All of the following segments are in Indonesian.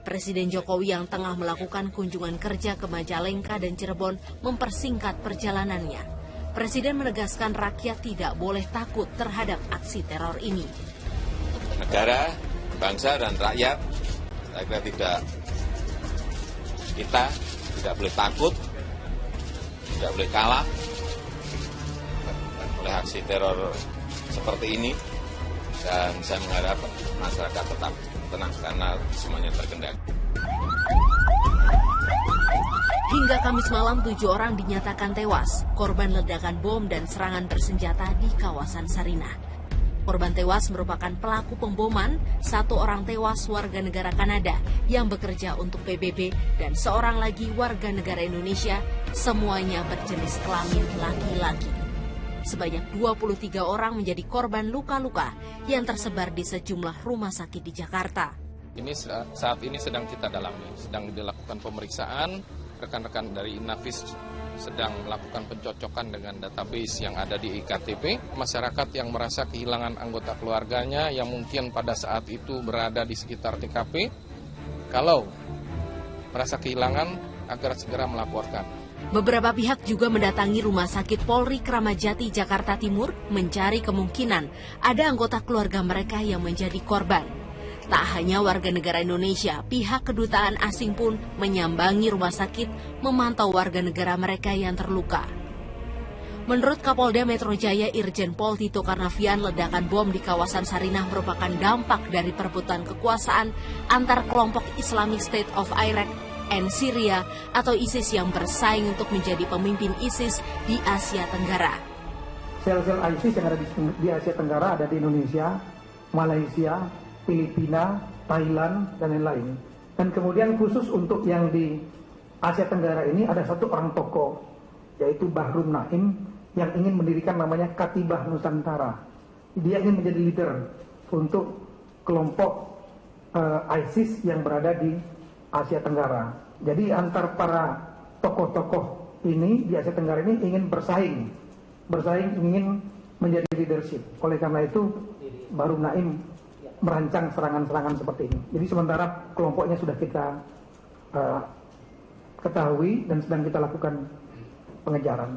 Presiden Jokowi yang tengah melakukan kunjungan kerja ke Majalengka dan Cirebon mempersingkat perjalanannya. Presiden menegaskan rakyat tidak boleh takut terhadap aksi teror ini. Negara, bangsa, dan rakyat, saya kira kita tidak boleh takut, tidak boleh kalah oleh aksi teror seperti ini. Dan saya mengharap masyarakat tetap tenang karena semuanya terkendali. Hingga Kamis malam 7 orang dinyatakan tewas, korban ledakan bom dan serangan bersenjata di kawasan Sarinah. Korban tewas merupakan pelaku pemboman, 1 orang tewas warga negara Kanada yang bekerja untuk PBB dan 1 lagi warga negara Indonesia, semuanya berjenis kelamin laki-laki. Sebanyak 23 orang menjadi korban luka-luka yang tersebar di sejumlah rumah sakit di Jakarta. Ini saat ini sedang kita dalami, sedang dilakukan pemeriksaan. Rekan-rekan dari Inavis sedang melakukan pencocokan dengan database yang ada di IKTP. Masyarakat yang merasa kehilangan anggota keluarganya yang mungkin pada saat itu berada di sekitar TKP, kalau merasa kehilangan agar segera melaporkan. Beberapa pihak juga mendatangi Rumah Sakit Polri Kramat Jati, Jakarta Timur, mencari kemungkinan ada anggota keluarga mereka yang menjadi korban. Tak hanya warga negara Indonesia, pihak kedutaan asing pun menyambangi rumah sakit memantau warga negara mereka yang terluka. Menurut Kapolda Metro Jaya Irjen Pol Tito Karnavian, ledakan bom di kawasan Sarinah merupakan dampak dari perebutan kekuasaan antar kelompok Islamic State of Iraq and Syria atau ISIS yang bersaing untuk menjadi pemimpin ISIS di Asia Tenggara. Sel-sel ISIS yang ada di Asia Tenggara ada di Indonesia, Malaysia, Filipina, Thailand, dan lain-lain. Dan kemudian khusus untuk yang di Asia Tenggara ini ada 1 orang tokoh, yaitu Bahrum Naim, yang ingin mendirikan namanya Katibah Nusantara. Dia ingin menjadi leader untuk kelompok ISIS yang berada di Asia Tenggara. Jadi antar para tokoh-tokoh ini di Asia Tenggara ini ingin bersaing ingin menjadi leadership. Oleh karena itu Bahrum Naim merancang serangan-serangan seperti ini. Jadi sementara kelompoknya sudah kita ketahui dan sedang kita lakukan pengejaran.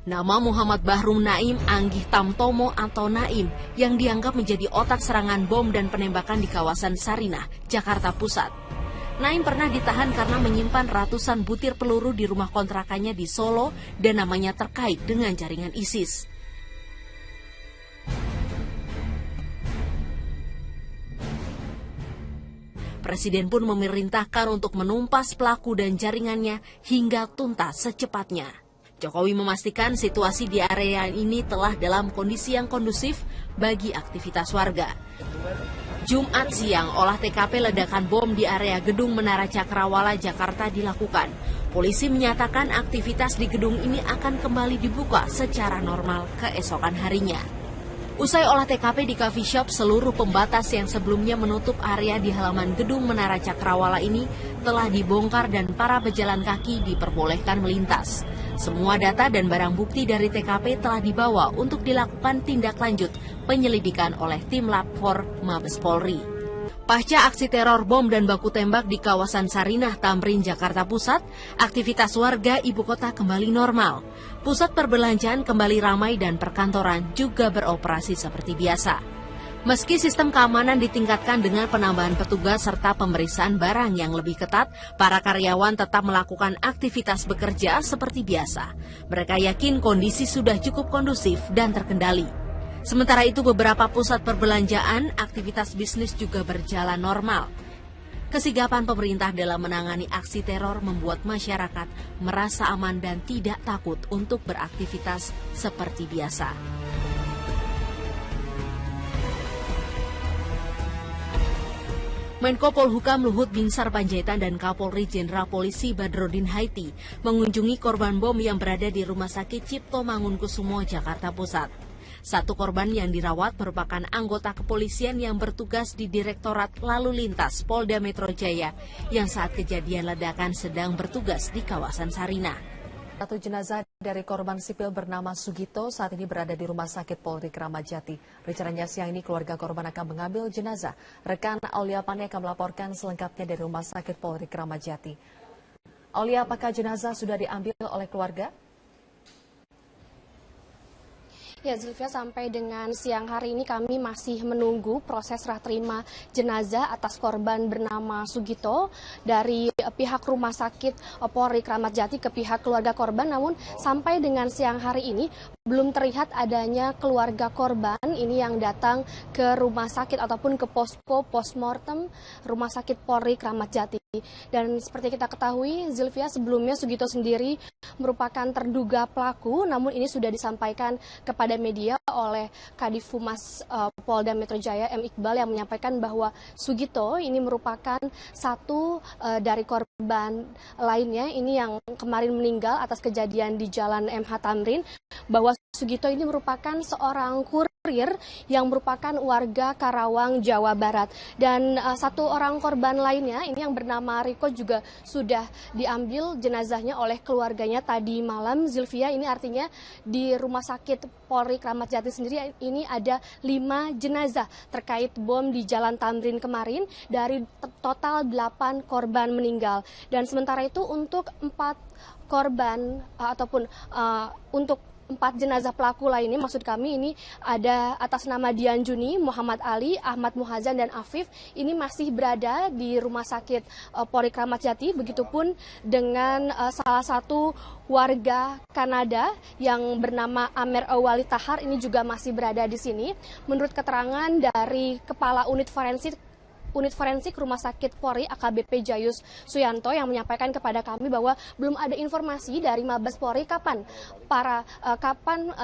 Nama Muhammad Bahrum Naim Anggih Tamtomo atau Naim yang dianggap menjadi otak serangan bom dan penembakan di kawasan Sarinah, Jakarta Pusat. Naim pernah ditahan karena menyimpan ratusan butir peluru di rumah kontrakannya di Solo dan namanya terkait dengan jaringan ISIS. Presiden pun memerintahkan untuk menumpas pelaku dan jaringannya hingga tuntas secepatnya. Jokowi memastikan situasi di area ini telah dalam kondisi yang kondusif bagi aktivitas warga. Jumat siang, olah TKP ledakan bom di area Gedung Menara Cakrawala, Jakarta dilakukan. Polisi menyatakan aktivitas di gedung ini akan kembali dibuka secara normal keesokan harinya. Usai olah TKP di coffee shop, seluruh pembatas yang sebelumnya menutup area di halaman Gedung Menara Cakrawala ini telah dibongkar dan para pejalan kaki diperbolehkan melintas. Semua data dan barang bukti dari TKP telah dibawa untuk dilakukan tindak lanjut penyelidikan oleh tim Lab 4 Mabes Polri. Pasca aksi teror bom dan baku tembak di kawasan Sarinah, Tamrin, Jakarta Pusat, aktivitas warga ibu kota kembali normal. Pusat perbelanjaan kembali ramai dan perkantoran juga beroperasi seperti biasa. Meski sistem keamanan ditingkatkan dengan penambahan petugas serta pemeriksaan barang yang lebih ketat, para karyawan tetap melakukan aktivitas bekerja seperti biasa. Mereka yakin kondisi sudah cukup kondusif dan terkendali. Sementara itu, beberapa pusat perbelanjaan, aktivitas bisnis juga berjalan normal. Kesigapan pemerintah dalam menangani aksi teror membuat masyarakat merasa aman dan tidak takut untuk beraktivitas seperti biasa. Menko Polhukam Luhut Binsar Panjaitan dan Kapolri Jenderal Polisi Badrodin Haiti mengunjungi korban bom yang berada di Rumah Sakit Cipto Mangunkusumo, Jakarta Pusat. 1 korban yang dirawat merupakan anggota kepolisian yang bertugas di Direktorat Lalu Lintas Polda Metro Jaya yang saat kejadian ledakan sedang bertugas di kawasan Sarinah. Satu jenazah dari korban sipil bernama Sugito saat ini berada di Rumah Sakit Polri Kramat Jati. Rencananya siang ini keluarga korban akan mengambil jenazah. Rekan Aulia Pane akan melaporkan selengkapnya dari Rumah Sakit Polri Kramat Jati. Aulia, apakah jenazah sudah diambil oleh keluarga? Ya, Zulfia, sampai dengan siang hari ini kami masih menunggu proses serah terima jenazah atas korban bernama Sugito dari pihak Rumah Sakit Polri Kramat Jati ke pihak keluarga korban. Namun sampai dengan siang hari ini belum terlihat adanya keluarga korban ini yang datang ke rumah sakit ataupun ke posko postmortem Rumah Sakit Polri Kramat Jati. Dan seperti kita ketahui, Zulfia, sebelumnya Sugito sendiri merupakan terduga pelaku, namun ini sudah disampaikan kepada media oleh Kadif Humas Polda Metro Jaya M. Iqbal yang menyampaikan bahwa Sugito ini merupakan satu dari korban lainnya ini yang kemarin meninggal atas kejadian di Jalan MH Tamrin, bahwa Sugito ini merupakan seorang kurir yang merupakan warga Karawang, Jawa Barat. Dan satu orang korban lainnya ini yang bernama Riko juga sudah diambil jenazahnya oleh keluarganya tadi malam. Zulfia, ini artinya di Rumah Sakit Polri Kramat Jati sendiri ini ada 5 jenazah terkait bom di Jalan Tamrin kemarin dari total 8 korban meninggal. Dan sementara itu untuk 4 korban ataupun untuk 4 jenazah pelaku lainnya, maksud kami ini ada atas nama Dian Juni, Muhammad Ali, Ahmad Muhazan, dan Afif, ini masih berada di Rumah Sakit Polri Kramat Jati. Begitupun dengan salah satu warga Kanada yang bernama Amer Awali Tahar, ini juga masih berada di sini. Menurut keterangan dari Kepala Unit Forensik Rumah Sakit Polri AKBP Jayus Suyanto yang menyampaikan kepada kami bahwa belum ada informasi dari Mabes Polri kapan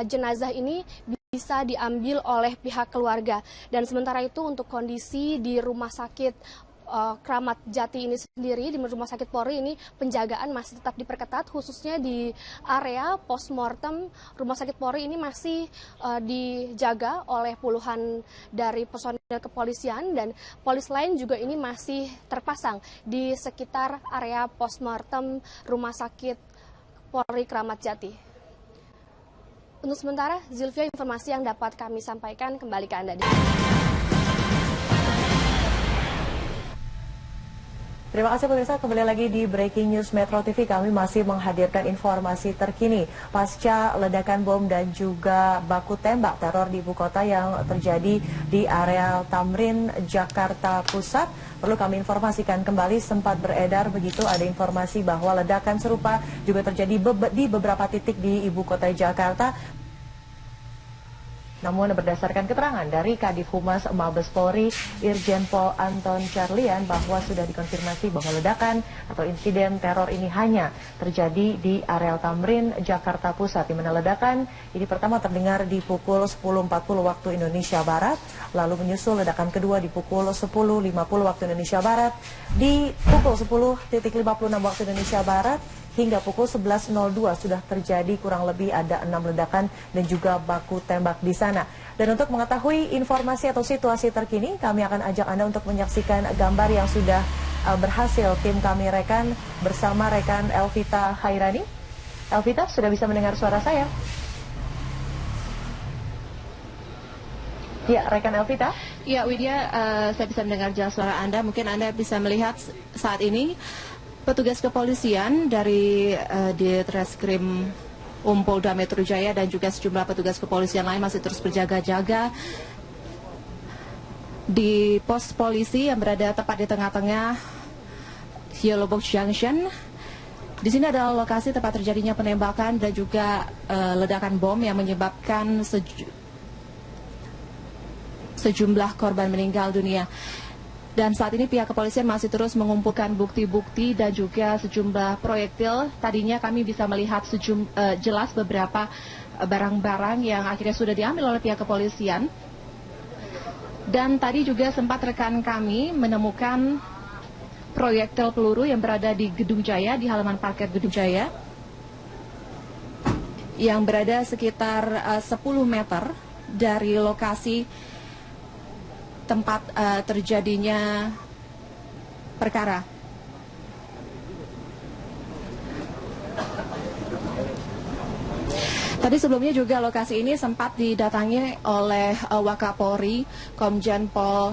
jenazah ini bisa diambil oleh pihak keluarga. Dan sementara itu untuk kondisi di Rumah Sakit Kramat Jati ini sendiri, di Rumah Sakit Polri ini penjagaan masih tetap diperketat, khususnya di area postmortem Rumah Sakit Polri ini masih dijaga oleh puluhan dari personil kepolisian, dan polis lain juga ini masih terpasang di sekitar area postmortem Rumah Sakit Polri Kramat Jati. Untuk sementara, Zulfia, informasi yang dapat kami sampaikan, kembali ke Anda. Terima kasih pemirsa, kembali lagi di Breaking News Metro TV. Kami masih menghadirkan informasi terkini pasca ledakan bom dan juga baku tembak teror di ibu kota yang terjadi di area Tamrin, Jakarta Pusat. Perlu kami informasikan kembali, sempat beredar begitu ada informasi bahwa ledakan serupa juga terjadi di beberapa titik di ibu kota Jakarta. Namun berdasarkan keterangan dari Kadif Humas Mabes Polri, Irjen Pol Anton Carlian, bahwa sudah dikonfirmasi bahwa ledakan atau insiden teror ini hanya terjadi di areal Tamrin, Jakarta Pusat, di mana ledakan ini pertama terdengar di pukul 10.40 waktu Indonesia Barat, lalu menyusul ledakan kedua di pukul 10.50 waktu Indonesia Barat, di pukul 10.56 waktu Indonesia Barat, hingga pukul 11.02 sudah terjadi kurang lebih ada 6 ledakan dan juga baku tembak di sana. Dan untuk mengetahui informasi atau situasi terkini, kami akan ajak Anda untuk menyaksikan gambar yang sudah berhasil tim kami rekan bersama rekan Elvita Hairani. Elvita, sudah bisa mendengar suara saya? Ya, rekan Elvita. Ya, Widya, saya bisa mendengar jelas suara Anda. Mungkin Anda bisa melihat saat ini petugas kepolisian dari Ditreskrim Polda Metro Jaya dan juga sejumlah petugas kepolisian lain masih terus berjaga-jaga di pos polisi yang berada tepat di tengah-tengah Yellow Box Junction. Di sini adalah lokasi tempat terjadinya penembakan dan juga ledakan bom yang menyebabkan sejumlah korban meninggal dunia. Dan saat ini pihak kepolisian masih terus mengumpulkan bukti-bukti dan juga sejumlah proyektil. Tadinya kami bisa melihat jelas beberapa barang-barang yang akhirnya sudah diambil oleh pihak kepolisian. Dan tadi juga sempat rekan kami menemukan proyektil peluru yang berada di Gedung Jaya, di halaman parkir Gedung Jaya, yang berada sekitar 10 meter dari lokasi tempat terjadinya perkara. Tadi sebelumnya juga lokasi ini sempat didatangi oleh Wakapolri, Komjen Pol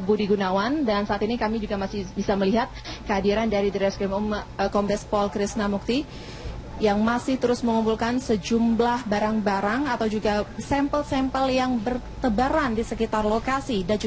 Budi Gunawan, dan saat ini kami juga masih bisa melihat kehadiran dari Ditreskrim Kombes Pol Krisna Mukti yang masih terus mengumpulkan sejumlah barang-barang atau juga sampel-sampel yang bertebaran di sekitar lokasi dan